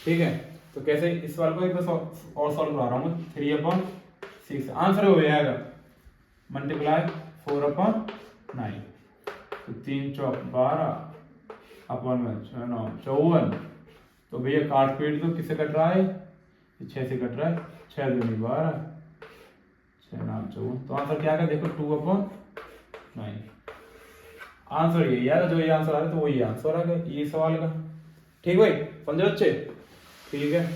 ठीक है। तो कैसे इस सवाल को एक बार और सॉल्व करा रहा हूँ, 3/6 आंसर हो जाएगा मल्टीप्लाई 4/9, तो 3 चौक 12 अपन में 6 9 54। तो भैया काट पीट दो, किससे कट रहा है, 6 से कट रहा है, 6 दूनी 12, 6 9 54। तो आंसर क्या आएगा देखो, 2/9। आंसर यही आएगा, जो ये आंसर आ रहा है तो वही आंसर आएगा ये सवाल का, ठीक भाई, समझे बच्चे, ठीक है।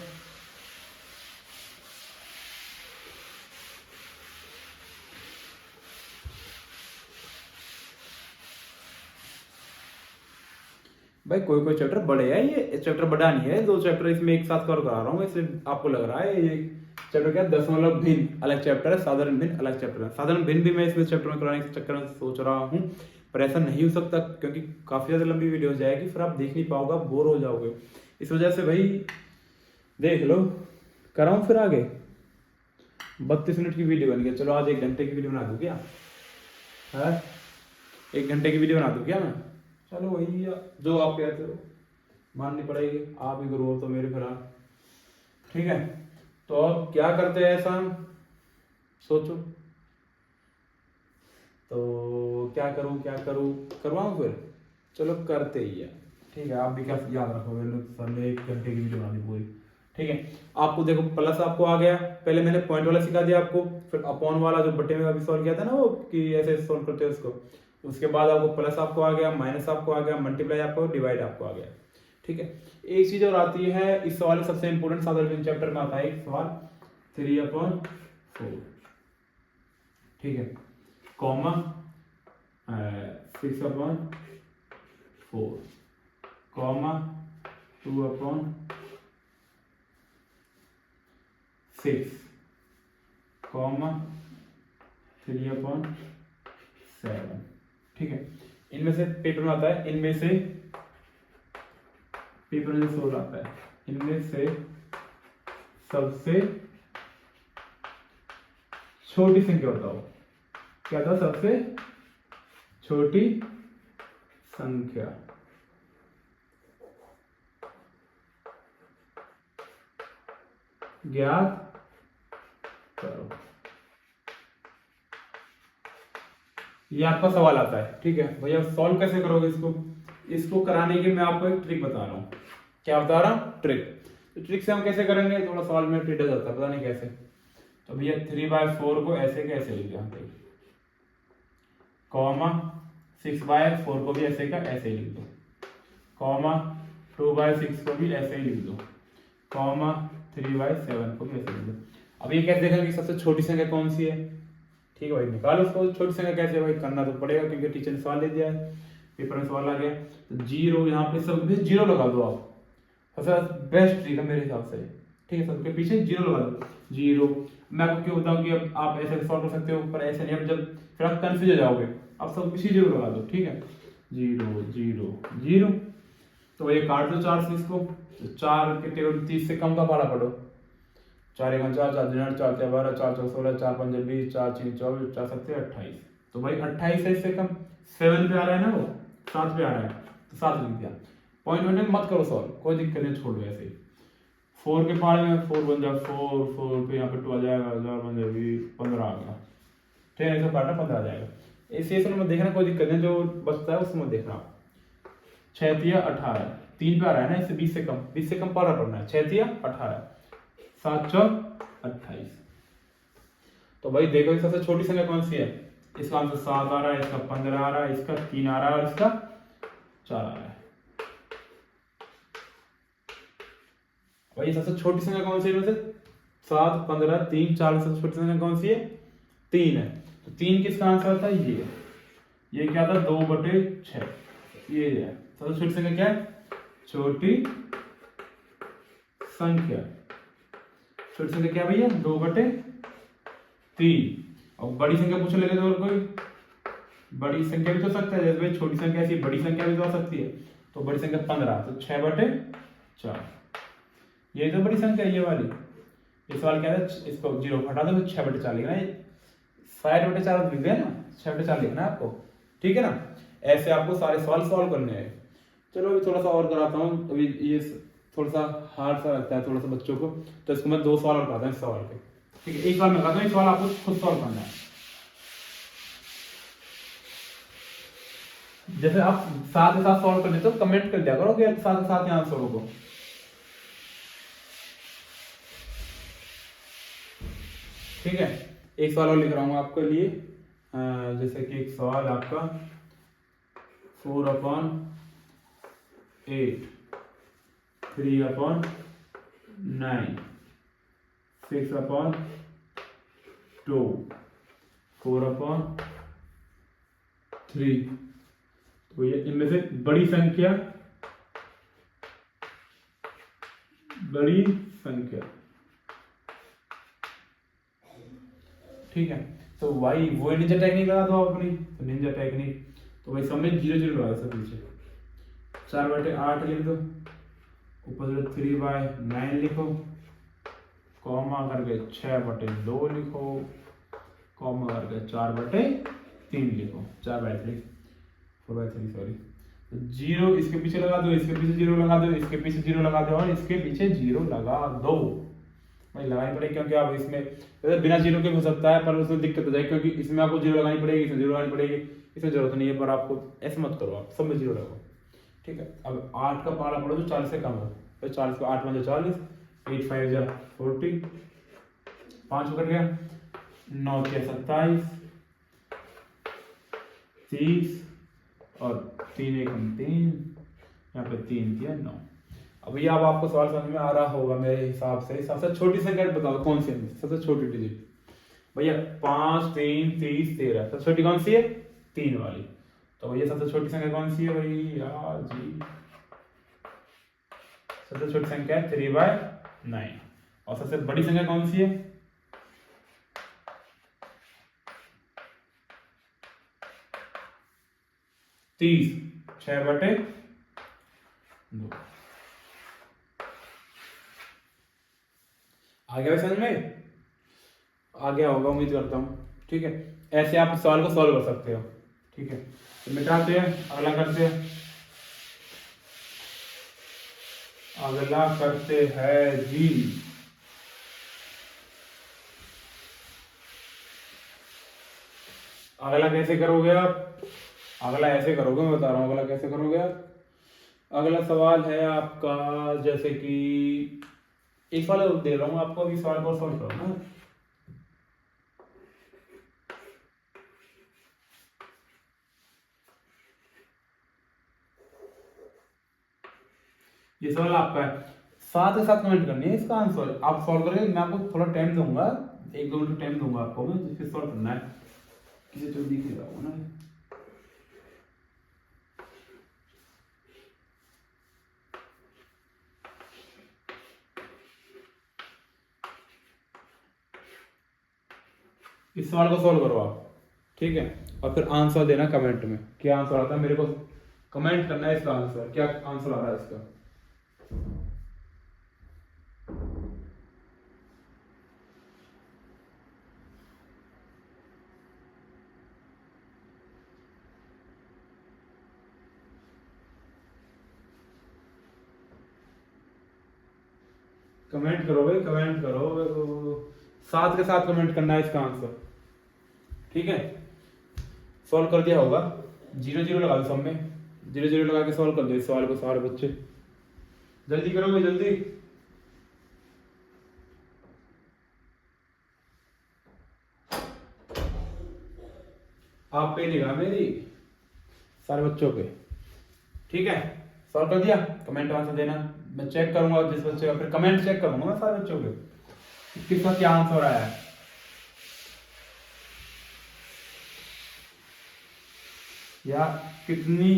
भाई कोई कोई चैप्टर बड़े है, ये चैप्टर बड़ा नहीं है, 2 चैप्टर इसमें एक साथ कवर करा रहा हूँ, इसलिए आपको लग रहा है ये चैप्टर क्या, दशमलव भिन्न अलग चैप्टर है, साधारण भिन्न अलग चैप्टर है। साधारण भिन्न भी मैं इसमें चैप्टर में कराने के चक्कर में सोच रहा हूँ, पर ऐसा नहीं हो सकता क्योंकि काफी ज्यादा लंबी वीडियो हो जाएगी, फिर आप देख नहीं पाओगे, बोर हो जाओगे। इस वजह से भाई देख लो, कराऊं फिर आगे 32 मिनट की वीडियो बन गई, चलो आज 1 घंटे की वीडियो बना दूं क्या है, 1 घंटे की वीडियो बना दूं क्या मैं, चलो वही जो आप कहते हो माननी पड़ेगी, आप ही गुरु हो तो मेरे फिलहाल, ठीक है। तो अब क्या करते हैं ऐसा, सोचो तो क्या करूं करवाऊं फिर, चलो करते ही है, ठीक है। आप भी क्या याद रखोगे, सर ने 1 घंटे की वीडियो बना दी पूरी, ठीक है। आपको देखो प्लस आपको आ गया, पहले मैंने पॉइंट वाला सिखा दिया आपको, फिर अपॉन वाला जो बटे में अभी सॉल्व किया था ना वो, कि ऐसे सॉल्व करते हैं उसको, उसके बाद आपको प्लस आपको आ गया, माइनस आपको आ गया, मल्टीप्लाई आपको, डिवाइड आपको आ गया, ठीक है। एक चीज और आती है इस सवाल में सबसे इंपॉर्टेंट, साधारण चैप्टर में आता है एक सवाल 3/4, ठीक है, कॉमा 6/4, कॉमा 2/6, कॉमा 3/7, ठीक है। इनमें से पेपर में आता है, इनमें से पेपर में जो आता है, इनमें से सबसे छोटी संख्या बताओ, क्या था, सबसे छोटी संख्या ज्ञात करो, ये आपका सवाल आता है, ठीक है भैया। सॉल्व कैसे करोगे इसको कराने की मैं आपको एक ट्रिक बता रहा हूँ, क्या बता रहा हूँ, ट्रिक। तो ट्रिक से हम कैसे करेंगे, थोड़ा सवाल में ट्रिक जाता है, पता नहीं कैसे। तो भैया 3/4 को ऐसे कैसे लिख दिया, कॉमा 6/4 को भी ऐसे का ऐसे लिख दो, कॉमा 2/6 को भी ऐसे ही लिख दो, कॉमा 3/7 को भी ऐसे लिख दो। अब ये कैसे देखा कि सबसे छोटी संख्या कौन सी है, ठीक है भाई, निकालो उसको। छोटी संख्या कैसे भाई, करना तो पड़ेगा क्योंकि टीचर ने सवाल ले दिया है, पेपर में सवाल आ गया। तो जीरो यहाँ पे सब भी जीरो लगा दो आप, सबसे बेस्ट तरीका मेरे हिसाब से, ठीक है। सबके पीछे जीरो लगा दो, जीरो। मैं आपको क्यों बताऊं कि अब आप ऐसे सॉल्व कर सकते हो, पर ऐसे नहीं, अब जब फिर आप कंफ्यूज हो जाओगे, अब सब पीछे जीरो लगा दो, ठीक है। जीरो जीरो जीरो, तो ये काट दो 4 से इसको, तो 4 के टेबल 30 से कम का पाला पढ़ो। 4 1 4 4 2 8 4 3 12 4 4 16 4 5 20 4 6 24 4 7 28, तो भाई 28 है, इससे कम 7 पे आ रहा है ना, वो 7 पे आ रहा है, तो 7 लिख दिया। पॉइंट में मत करो सॉल्व, कोई दिक्कत नहीं, छोड़ दो ऐसे ही। 4 के पारे में 4 बन जाए 4 4 पे यहाँ पे 2 आ जाएगा, 1000 बन जाएगी 15 आ गया, ठीक है। इसका काटना 15 आ जाएगा, ऐसे में देखना, कोई दिक्कत नहीं, जो बचता है उसमें देखना। 6 तिया 18, 3 पे आ रहा है ना, इससे 20 से कम पारा पड़ना है। 6 तिया 18, 7 चौक 28, तो भाई देखो ये सबसे छोटी संख्या कौन सी है, इसका आंसर 7 आ रहा है, इसका 15 आ रहा है, इसका 3 आ रहा है, और इसका 4 आ रहा है। भाई सबसे छोटी संख्या कौन सी है, वैसे 7 15 3 4, सबसे छोटी संख्या कौन सी है, 3 है। तो 3 किसका आंसर था, ये क्या था, 2/6, ये है सबसे छोटी संख्या। क्या है, छोटी संख्या, छोटी संख्या क्या भैया, 2/3। और बड़ी संख्या पूछ लेते और कोई बड़ी संख्या भी तो सकता है, जैसे भाई छोटी संख्या ऐसी बड़ी संख्या भी तो आ सकती है, तो बड़ी संख्या 15, तो 6/4, ये तो बड़ी संख्या है ये वाली। इस सवाल क्या है, इसको जीरो हटा दो, 6/4 लिखना है, 60/4 लिख दिया ना, 6/4 लिखना है आपको, ठीक है ना। ऐसे आपको सारे सवाल सॉल्व करने हैं। चलो अभी थोड़ा सा और कराता हूँ, अभी ये थोड़ा सा हार्ड सा लगता है थोड़ा सा बच्चों को, तो इसको मैं 2 सवाल और कराता हूँ इस सवाल के, ठीक है। एक सवाल मैं कराता हूँ, एक सवाल आपको खुद सॉल्व करना है। जैसे आप साथ ही साथ सॉल्व कर लेते हो, कमेंट कर दिया करो कि साथ ही साथ यहाँ सॉल्व को, ठीक है। एक सवाल और लिख रहा हूँ आपके लिए, जैसे कि एक सवाल आपका 4/8 3/9 6/2 4/3, तो ये इनमें से बड़ी संख्या ठीक है। तो भाई वो निंजा टेक्निक लगा दो अपनी, तो निंजा टेक्निक, तो भाई सब में 0 0 लगा दो, सब पीछे 4/8 लिख दो, ऊपर से 3/9 लिखो, कॉमा करके 6/2 लिखो, कॉमा करके 4/3 लिखो, 4/3 4/3 सॉरी, तो 0 इसके पीछे लगा दो, इसके पीछे 0 लगा दो, इसके पीछे 0 लगा दो, और इसके पीछे 0 लगा दो। भाई लगानी पड़ेगी क्योंकि आप इसमें बिना 0 के हो सकता है, पर उसमें दिक्कत हो जाएगी क्योंकि इसमें आपको 0 लगानी पड़ेगी, इसमें 0 लगानी पड़ेगी, इसमें जरूरत नहीं है, पर आपको ऐसे मत करो, आप सब में 0 लगाओ, ठीक है। अब 8 का पारा पढ़ो जो 40 से कम हो, तो 40 को 8 5 40, 8 5 जा 40, 5 कट गया, 9 के 27 30, और 3 1 3, यहाँ पे 3 3 9। अभी अब आपको सवाल समझ में आ रहा होगा मेरे हिसाब से। सबसे छोटी संख्या बताओ कौन सी है, सबसे छोटी डिजिट भैया, 5 3 30 13, सबसे छोटी कौन सी है, 3 वाली। तो भैया सबसे छोटी संख्या कौन सी है भैया जी, सबसे छोटी संख्या है 3/9, और सबसे बड़ी संख्या कौन सी है, 30, 6/2। आ गया समझ में, आ गया होगा उम्मीद करता हूँ, ठीक है। ऐसे आप सवाल को सॉल्व कर सकते हो, ठीक है। तो मिटाते हैं, अगला करते हैं, अगला करते हैं जी। अगला कैसे करोगे आप, अगला ऐसे करोगे, मैं बता रहा हूँ अगला कैसे करोगे आप। अगला सवाल है आपका, जैसे कि एक सवाल दे रहा हूँ आपको, अभी सवाल को सॉल्व करो ना। ये सवाल आपका है, साथ के साथ कमेंट करनी है इसका आंसर। आप सॉल्व करेंगे, मैं आपको थोड़ा टाइम दूंगा, 1-2 मिनट टाइम दूंगा आपको मैं, जिससे सॉल्व करना है। किसी तो दिख रहा होगा ना। इस सवाल को सॉल्व करो आप, ठीक है, और फिर आंसर देना कमेंट में, क्या आंसर आता है मेरे को कमेंट करना है इसका आंसर, क्या आंसर आ रहा है इसका। कमेंट करो भाई, कमेंट करो, साथ के साथ कमेंट करना है इसका आंसर, ठीक है। सॉल्व कर दिया होगा, 0-0 लगा दो सब में, 0-0 लगा के सॉल्व कर दो इस सवाल को सारे बच्चे, जल्दी करो भाई जल्दी। आप पे निगाह मेरी, सारे बच्चों पे, ठीक है। सॉल्व कर दिया, कमेंट आंसर देना, मैं चेक करूंगा जिस बच्चे का, फिर कमेंट चेक करूंगा मैं सारे बच्चों के, किसका क्या आंसर आया है। या कितनी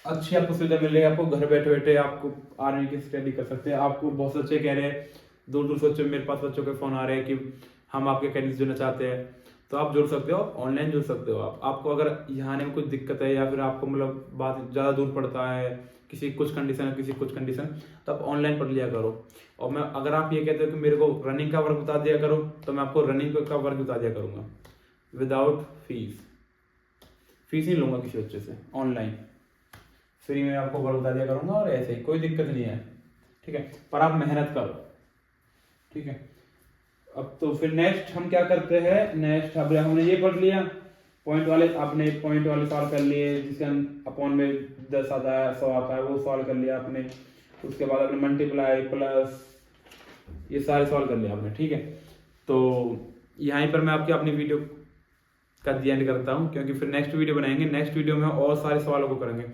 अच्छी आपको सुविधा मिल रही है, आपको घर बैठे बैठे आपको आर्मी की स्टडी कर सकते हैं। आपको बहुत से बच्चे कह रहे हैं, दूर दूर से बच्चे, मेरे पास बच्चों के फोन आ रहे हैं कि हम आपके अकेडमी से जुड़ना चाहते हैं, तो आप जुड़ सकते हो, ऑनलाइन जुड़ सकते हो आप। आपको अगर यहाँ आने में कुछ दिक्कत है, या फिर आपको मतलब बात ज़्यादा दूर पड़ता है, किसी कुछ कंडीशन है, किसी कुछ कंडीशन, तो आप ऑनलाइन पढ़ लिया करो। और मैं, अगर आप ये कहते हो कि मेरे को रनिंग का वर्क बता दिया करो, तो मैं आपको रनिंग का वर्क बता दिया करूँगा विदाउट फीस नहीं लूंगा किसी बच्चे से, ऑनलाइन फ्री में आपको वर्क बता दिया करूंगा, और ऐसे ही कोई दिक्कत नहीं है, ठीक है। पर आप मेहनत करो, ठीक है। अब तो फिर नेक्स्ट हम क्या करते हैं, नेक्स्ट अब हमने ये पढ़ लिया पॉइंट वाले, आपने पॉइंट वाले सवाल कर लिए, जिसके अपॉन में 10 आता है, 100 आता है, वो सवाल कर लिया आपने। उसके बाद आपने मल्टीप्लाई प्लस ये सारे सवाल कर लिया आपने, ठीक है। तो यहीं पर मैं आपकी अपनी वीडियो का दी एंड करता हूँ, क्योंकि फिर नेक्स्ट वीडियो बनाएंगे, नेक्स्ट वीडियो में और सारे सवालों को करेंगे।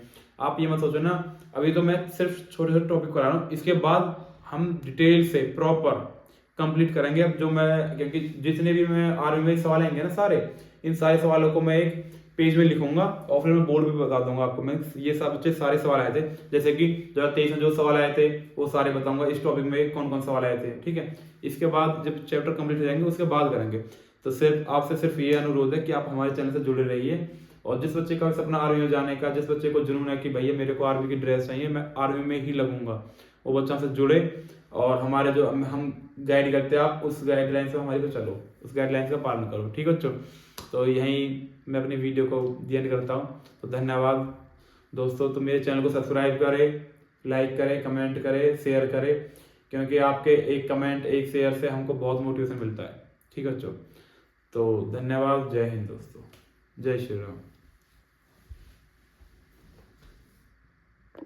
आप ये मत सोचो ना, अभी तो मैं सिर्फ छोटे छोटे टॉपिक करा रहा हूँ, इसके बाद हम डिटेल से प्रॉपर कंप्लीट करेंगे। अब जो मैं, क्योंकि जितने भी मैं आर्मी में सवाल आएंगे ना सारे, इन सारे सवालों को मैं एक पेज में लिखूंगा, और फिर मैं बोर्ड पे बता दूंगा आपको। मैं ये सब बच्चे सारे सवाल आए थे, जैसे कि 2023 में जो सवाल आए थे वो सारे बताऊंगा, इस टॉपिक में कौन कौन सवाल आए थे, ठीक है। इसके बाद जब चैप्टर कंप्लीट हो जाएंगे उसके बाद करेंगे। तो सिर्फ आपसे सिर्फ ये अनुरोध है कि आप हमारे चैनल से जुड़े रहिए, और जिस बच्चे का सपना आर्मी में जाने का, जिस बच्चे को जुनून है कि भैया मेरे को आर्मी की ड्रेस चाहिए, मैं आर्मी में ही लगूंगा, वो बच्चों से जुड़े, और हमारे जो हम गाइड करते हैं, आप उस गाइडलाइन से हमारे को चलो, उस गाइडलाइन का पालन करो, ठीक है बच्चों। तो यहीं मैं अपनी वीडियो को एंड करता हूँ। तो धन्यवाद दोस्तों। तो मेरे चैनल को सब्सक्राइब करें, लाइक करें, कमेंट करें, शेयर करें, क्योंकि आपके एक कमेंट, एक शेयर से हमको बहुत मोटिवेशन मिलता है, ठीक है बच्चों। तो धन्यवाद, जय हिंद दोस्तों, जय श्री राम।